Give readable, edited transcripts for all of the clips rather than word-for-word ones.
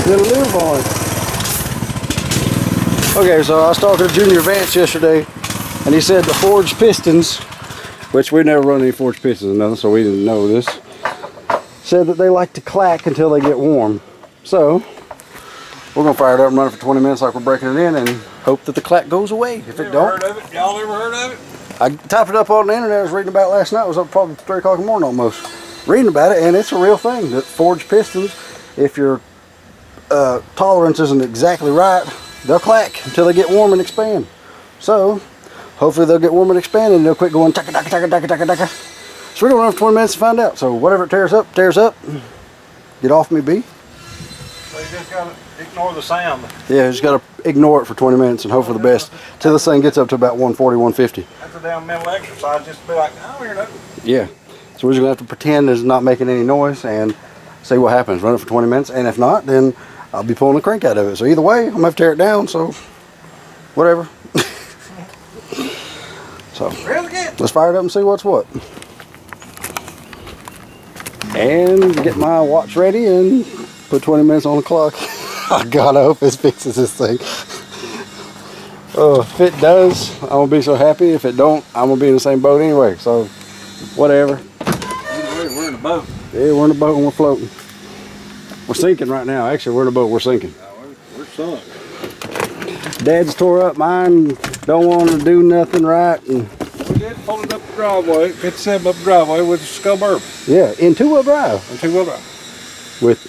It'll live on. Okay, so I was talking to Junior Vance yesterday, and he said the forged pistons, which we never run any forged pistons or nothing, so we didn't know this, said that they like to clack until they get warm. So we're gonna fire it up and run it for 20 minutes like we're breaking it in, and hope that the clack goes away. If it don't, heard of it? Y'all ever heard of it? I typed it up on the internet. I was reading about it last night. I was up probably 3 o'clock in the morning almost, reading about it, and it's a real thing. That forged pistons, if your tolerance isn't exactly right, they'll clack until they get warm and expand. So hopefully they'll get warm and expand, and they'll quit going taka taka taka taka taka taka. So we're gonna run for 20 minutes to find out. So whatever it tears up, tears up. Get off me, B. So you just gotta ignore the sound. Yeah, just gotta ignore it for 20 minutes and hope for the best till this thing gets up to about 140, 150. That's a damn mental exercise, just to be like, I don't hear nothing. Yeah. So we're just gonna have to pretend it's not making any noise and see what happens. Run it for 20 minutes, and if not, then I'll be pulling the crank out of it. So either way, I'm gonna have to tear it down. So whatever. So let's fire it up and see what's what. And get my watch ready and put 20 minutes on the clock. Oh God, I hope this fixes this thing. Oh, if it does, I'm gonna be so happy. If it don't, I'm gonna be in the same boat anyway. So whatever. We're in a boat. Yeah, we're in a boat and we're floating. We're sinking right now. Actually, we're in a boat. We're sinking. We're sunk. Dad's tore up. Mine don't want to do nothing right. And We did pull it up the driveway, 57 up the driveway with a skull bourbon. yeah, in two-wheel drive. And two-wheel drive. With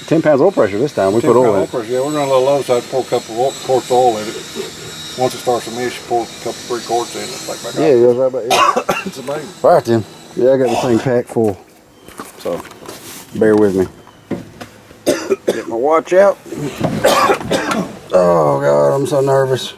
10 pounds oil pressure this time. We put oil in it. Yeah, we're running a little low, so I pour a couple of quarts of oil in it. Once it starts to miss, you pour a couple, 3 quarts in it. It's like back Yeah, it goes right back. Yeah. It's amazing. All right then. Yeah, I got the thing packed full. So bear with me. Get my watch out. Oh God, I'm so nervous.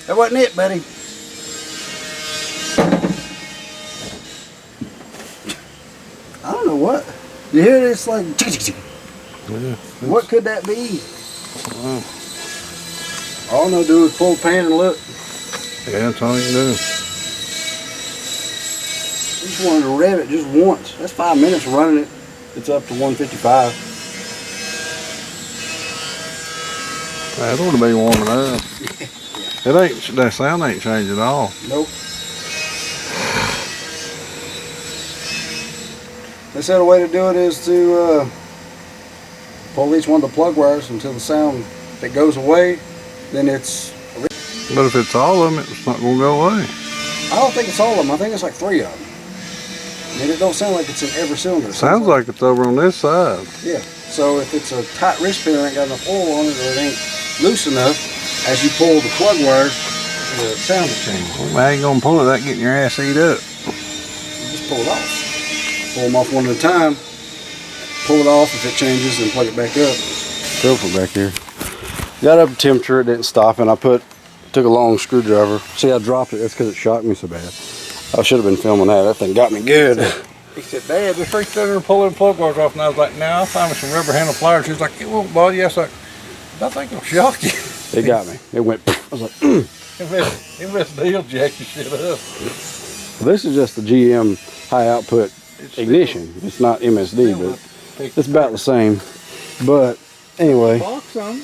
That wasn't it, buddy. I don't know what. You hear this like Yeah. what could that be? All I know to do is pull the pan and look. Yeah, that's all you do. Just wanted to rev it just once. That's 5 minutes running it. It's up to 155. That ought to be warming up. It ain't, that sound ain't changed at all. Nope. They said a way to do it is to pull each one of the plug wires until the sound, if it goes away, then it's... But if it's all of them, it's not going to go away. I don't think it's all of them. I think it's like 3 of them. I mean, it don't sound like it's in every cylinder. Sounds like it's over on this side. Yeah. So if it's a tight wrist pin or ain't got enough oil on it, or it ain't loose enough, as you pull the plug wires, the sound will change. Well, how you gonna pull it without getting your ass eat up? You just pull it off. Pull them off one at a time. Pull it off. If it changes, then plug it back up. Filter back here. Got up to temperature. It didn't stop, and I took a long screwdriver. See, I dropped it. That's because it shocked me so bad. I should have been filming that. That thing got me good. He said, Dad, just reach down there and pull them plug wires off. And I was like, no, I'll find me some rubber handle pliers. He was like, it won't bother you. I was like, I think it'll shock you. It got me. It went. I was like, It must deal jack your shit up. This is just the GM high output ignition. It's not MSD, but it's about the same. But anyway. Box on it.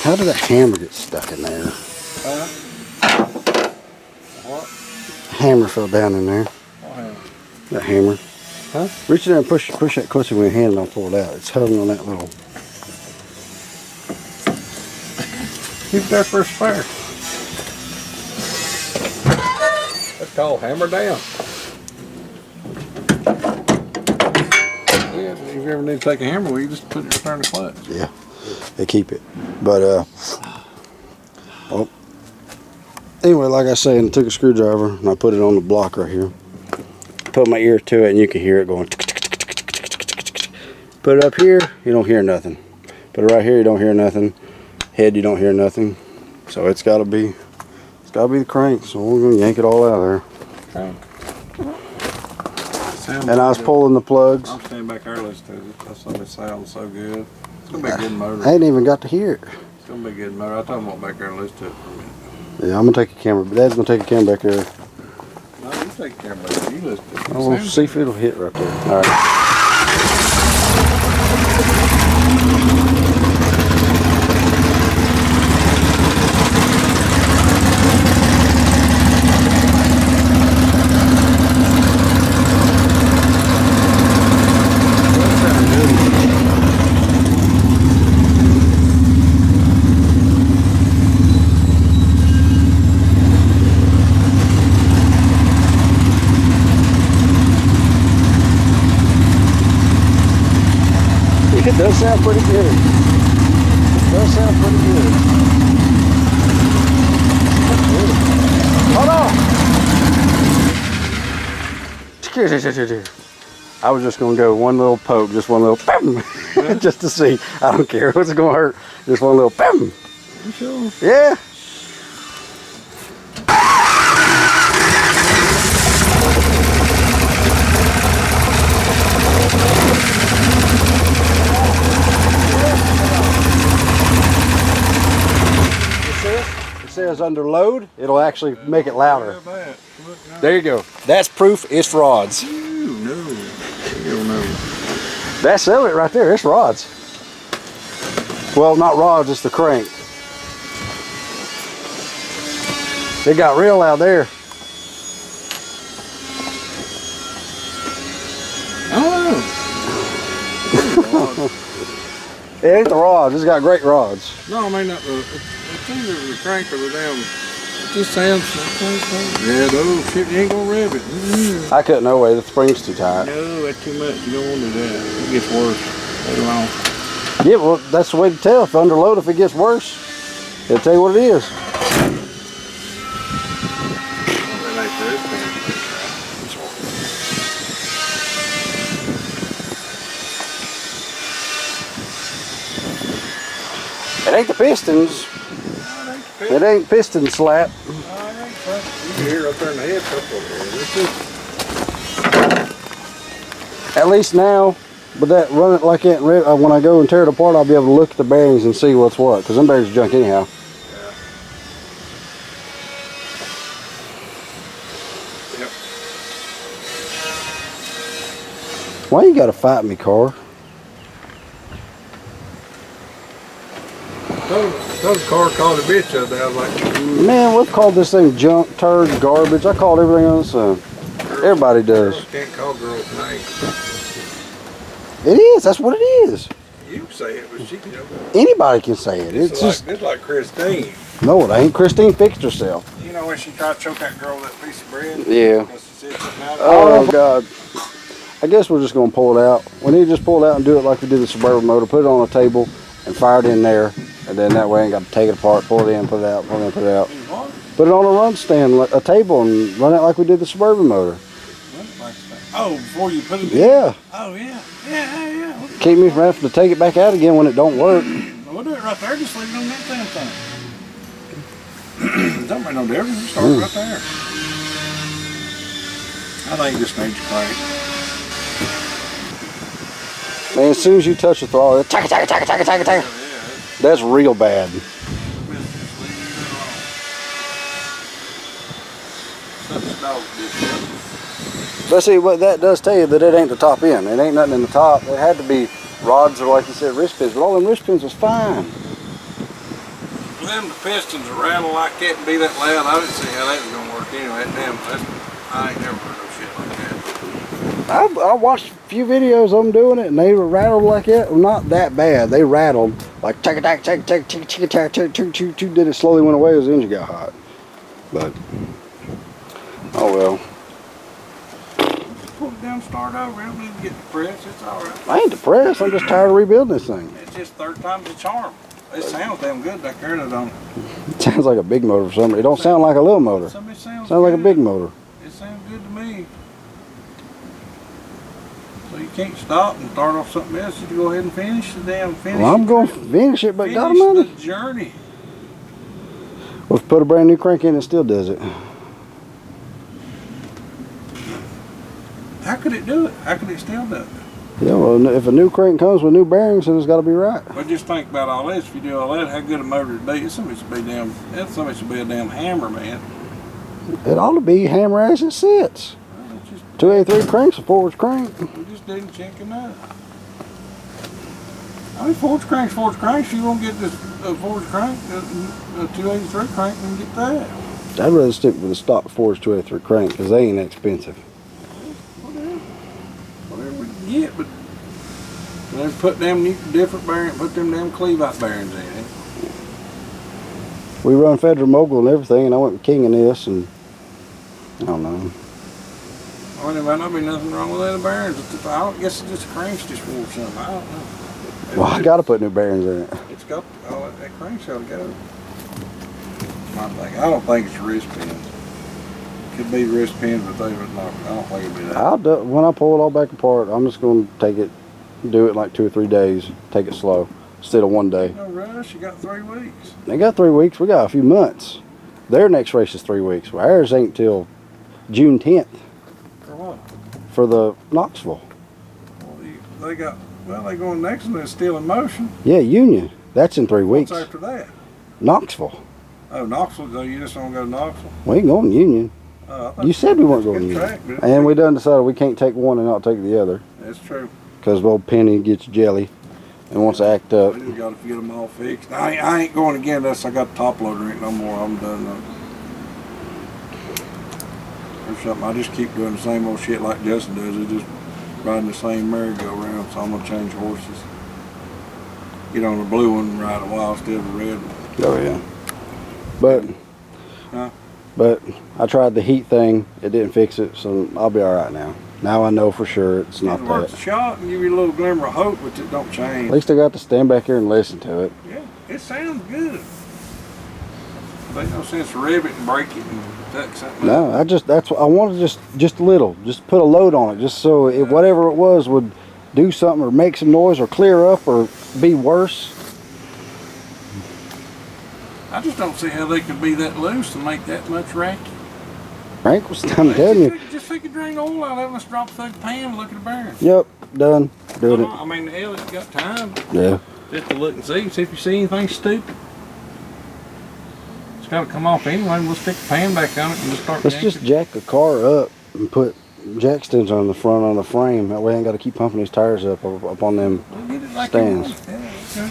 How did that hammer get stuck in there? What? Hammer fell down in there. What hammer? That hammer. Huh? Reach in there and push that closer with your hand and I'll pull it out. It's hovering on that little. Keep there for a spare. That's called hammer down. Yeah, if you ever need to take a hammer, you just put it in the clutch. Yeah, they keep it. But well, anyway, like I say, I took a screwdriver and I put it on the block right here. Put my ear to it and you can hear it going. Put it up here, you don't hear nothing. Put it right here, you don't hear nothing. Head, you don't hear nothing. So it's got to be the crank. So we're gonna yank it all out of there. Crank. And I was pulling the plugs. I'm standing back there listening to it. That's something that sounds so good. It's gonna be a good motor. I ain't even got to hear it. It's gonna be a good motor. I told him to walk back there and listen to it for a minute. Yeah, I'm gonna take a camera. Dad's gonna take a camera back there. No, you take care of it. You listen to it. We'll see if it'll hit right there. All right. It does sound pretty good. It does sound pretty good. Hold on! I was just going to go one little poke, just one little bam, just to see. I don't care what's it going to hurt. Just one little bam. You sure? Yeah. It says under load, it'll actually make it louder. There you go. That's proof it's rods. No. That's it right there. It's rods. Well, not rods, it's the crank. It got real loud there. Oh. It ain't the rods. It's got great rods. No, I mean not the. It's either the crank or the damn. It just sounds. Yeah, no shit. You ain't gonna rev it. I couldn't. No way. The spring's too tight. No, that's too much. You don't want to do that. It gets worse later on. Yeah, well, that's the way to tell. If under load, if it gets worse, it'll tell you what it is. It ain't the pistons. It ain't piston slap. You can hear up there in the head couple. At least now, but that run it like that, when I go and tear it apart, I'll be able to look at the bearings and see what's what, because them bearings are junk anyhow. Yep. Why you gotta fight me, car? Those car called a bitch the other day. I was like, Man, we've called this thing junk, turd, garbage. I called everything else. Everybody does. Girls can't call girls names. It is. That's what it is. You say it, but she can. Anybody can say it. It's just. It's like Christine. No, it ain't. Christine fixed herself. You know when she tried to choke that girl with that piece of bread? Yeah. Because she said something out of Oh God. I guess we're just gonna pull it out. We need to just pull it out and do it like we did the Suburban motor. Put it on a table and fire it in there, and then that way I ain't got to take it apart, pull it in, put it out, pull it in, put it out. Put it on a run stand, a table, and run it like we did the Suburban motor. Oh, before you put it in? Yeah. Oh, yeah. Yeah. Keep me from having to take it back out again when it don't work. We'll do it right there. Just leave it on that damn thing. Don't make no difference. Just start right there. I think this needs to crank. Man, as soon as you touch the throttle, tack. That's real bad. But see, what that does tell you that it ain't the top end. It ain't nothing in the top. It had to be rods or, like you said, wrist pins. But all them wrist pins was fine. For them, the pistons rattle like that and be that loud, I didn't see how that was going to work anyway. I ain't never heard of shit like that. I watched a few videos of them doing it, and they were rattled like that. Well, not that bad. They rattled like did it slowly went away as the engine got hot. But oh well. Pull it down, start over. I don't need to get depressed. It's all right. I ain't depressed. I'm just tired of rebuilding this thing. It's just third time's the charm. It sounds damn good back there, don't it? It sounds like a big motor for some reason. It don't sound like a little motor. Somebody sounds like a big motor. It sounds good to me. So you can't stop and start off something else. You go ahead and finish the damn finish. Well, I'm going to finish it, but finish got a money. The journey. Well, if you put a brand new crank in, it still does it. How could it do it? How could it still do it? Yeah, well, if a new crank comes with new bearings, then it's got to be right. Well, just think about all this. If you do all that, how good a motor would be? It's somebody should be a damn hammer, man. It ought to be hammer as it sits. Well, 283 crank's a forged crank. We just didn't check enough. I mean, forged cranks. You won't get this forged crank, a 283 crank, and get that. I'd rather stick with a stock forged 283 crank because they ain't expensive. Whatever we can get, but they put them different bearings, put them damn Cleveite bearings in it. We run Federal Mogul and everything, and I went with King in this, and I don't know. Well, there might not be nothing wrong with the bearings. I don't guess it's just a crank's just for something. I don't know. Well, I got to put new bearings in it. It's got that crank's got to go. I don't think it's a wrist pin. Could be wrist pin, but they would not. I don't think it'd be that. When I pull it all back apart, I'm just going to do it in like 2 or 3 days. Take it slow instead of one day. No rush. You got 3 weeks. They got 3 weeks. We got a few months. Their next race is 3 weeks. Well, ours ain't till June 10th. For what? For the Knoxville. Well, they're going next one is still in motion. Yeah, Union. That's in 3 weeks. What's after that? Knoxville. Oh, Knoxville. So you just don't go to Knoxville? We ain't going to Union. You said we weren't going to Union. And we done decided we can't take one and not take the other. That's true. Because old Penny gets jelly and wants to act up. We just got to get them all fixed. I ain't going again unless I got the top loader in it no more. I'm done. Or something. I just keep doing the same old shit like Justin does. He just riding the same merry-go-round, so I'm going to change horses. Get on the blue one and ride a while instead of the red one. Oh, yeah. But I tried the heat thing. It didn't fix it, so I'll be all right now. Now I know for sure it's not that. Work the shot and give you a little glimmer of hope, but it don't change. At least I got to stand back here and listen to it. Yeah, it sounds good. Ain't no sense to rev it and break it and tuck something. No, I wanted just a little, just put a load on it, just so whatever it was would do something or make some noise or clear up or be worse. I just don't see how they could be that loose and make that much racket. Frank was telling you. Just so you could drain oil out of it, let's drop the pan and look at the bearing. Yep, done. Doing it. I mean, hell, it's got time. Yeah. Just to look and see if you see anything stupid. It's got to come off anyway. We'll stick the pan back on it and just start. Let's just jack the car up and put jack stands on the front on the frame. That way I ain't got to keep pumping these tires up on them stands. Yeah, okay.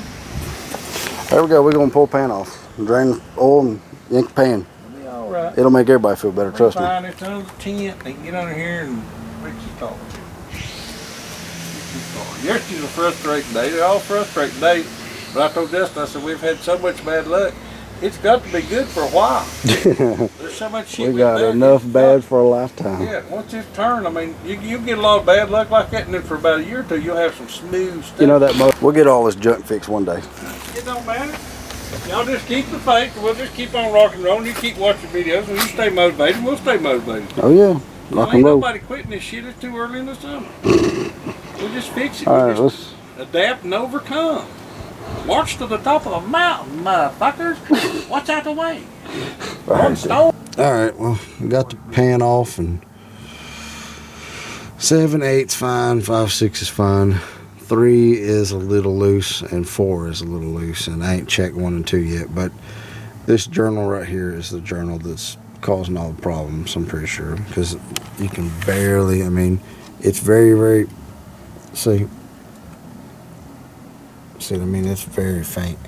There we go. We're going to pull the pan off. Drain oil and yank the pan. It'll be all right. It'll make everybody feel better, trust me. Fine. It's under the tent. They can get under here and fix the car. Yesterday's a frustrating day. They're all frustrating days. But I told Justin, I said, we've had so much bad luck. it's got to be good for a while. There's so much shit. We got enough bad for a lifetime. Yeah, once it's turned, I mean, you get a lot of bad luck like that, and then for about a year or two, you'll have some smooth stuff. You know that we'll get all this junk fixed one day. It don't matter. Y'all just keep the faith. We'll just keep on rock and rolling. You keep watching videos, and you stay motivated. We'll stay motivated. Oh yeah, rock and roll. Ain't nobody quitting this shit. It's too early in the summer. We'll just fix it. All We'll right, just adapt and overcome. March to the top of the mountain, motherfuckers. Watch out the way. All right, well, we got the pan off, and 7/8's fine, 5/6 is fine. 3 is a little loose, and 4 is a little loose, and I ain't checked 1 and 2 yet, but this journal right here is the journal that's causing all the problems, I'm pretty sure, because you can barely, I mean, it's very, very, see, I mean, it's very faint.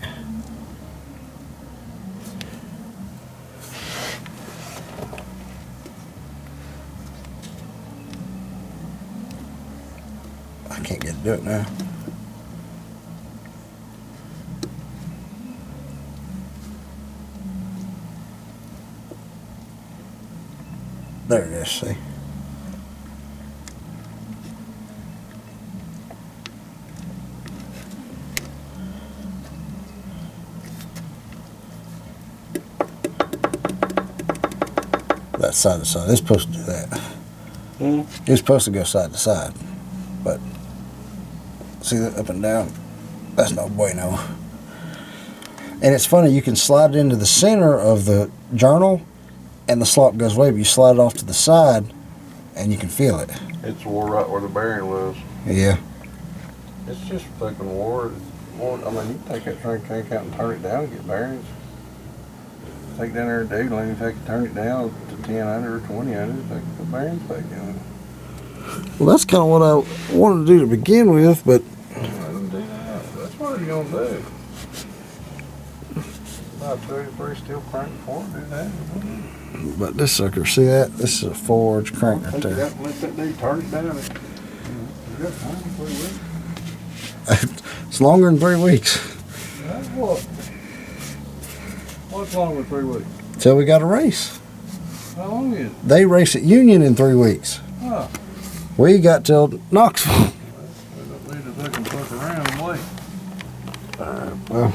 I can't get to do it now. There it is, see? That's side to side. It's supposed to do that. It's supposed to go side to side, but see that up and down? That's no bueno. And it's funny, you can slide it into the center of the journal and the slot goes away, but you slide it off to the side and you can feel it. It's wore right where the bearing was. Yeah. It's just fucking wore. I mean, you can take that train crank out and turn it down and get bearings. Take it down there and do, and you take it, turn it down to 10 under or 20 under, take the bearings back down. Well, that's kind of what I wanted to do to begin with, but Let them do that. That's what you're going to do. About 33 steel crank forward, do that. this sucker, see that? This is a forge crank right Take it there. out and let that dude turn it down. You got time, 3 weeks. It's longer than 3 weeks. That's what? What's wrong with 3 weeks? Till we got a race. How long is it? They race at Union in 3 weeks. Oh. We got till Knoxville. We don't need to fucking fuck around and wait. Well,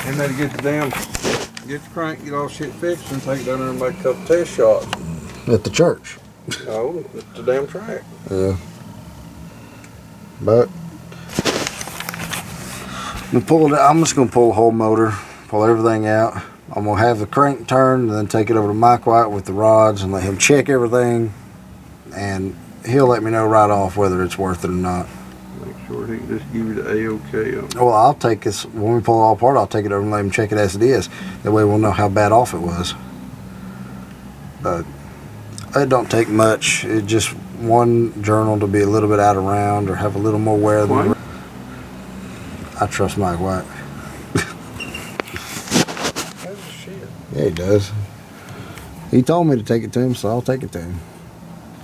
And then get the crank, get all shit fixed, and take it down there and make a couple test shots. at the church. No, it's the damn track. Yeah. But I'm just gonna pull the whole motor, pull everything out. I'm gonna have the crank turned and then take it over to Mike White with the rods and let him check everything, and he'll let me know right off whether it's worth it or not. Make sure he can just give you the A-OK on it. Well, I'll take this, when we pull it all apart, I'll take it over and let him check it as it is. That way we'll know how bad off it was. But it don't take much. It's just one journal to be a little bit out of round or have a little more wear than I trust Mike White. That's shit. Yeah, he does. He told me to take it to him, so I'll take it to him.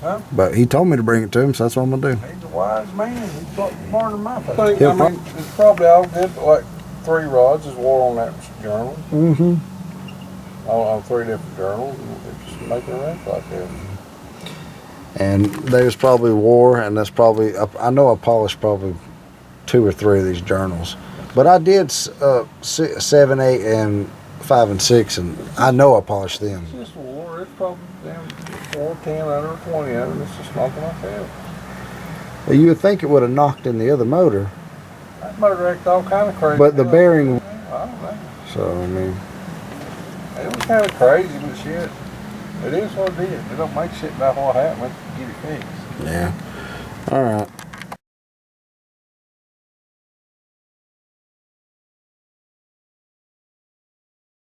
Huh? But he told me to bring it to him, so that's what I'm gonna do. He's a wise man. He's smarter than my face. I mean, it's probably all good, but like 3 rods is wore on that journal. Mm-hmm. On 3 different journals. It's just making a wreck like that. And there's probably war, and that's probably, I know I polished probably 2 or 3 of these journals. But I did 7, 8, and 5 and 6, and I know I polished them. It's just war. It's probably down 4, 10 under, or 20 under, and it's just knocking like that. Well, you would think it would have knocked in the other motor. That motor acted all kind of crazy. But the bearing, I don't know. so I mean. It was kind of crazy, but shit, it is what it is. It don't make shit about what happened. Get it fixed. Yeah. All right.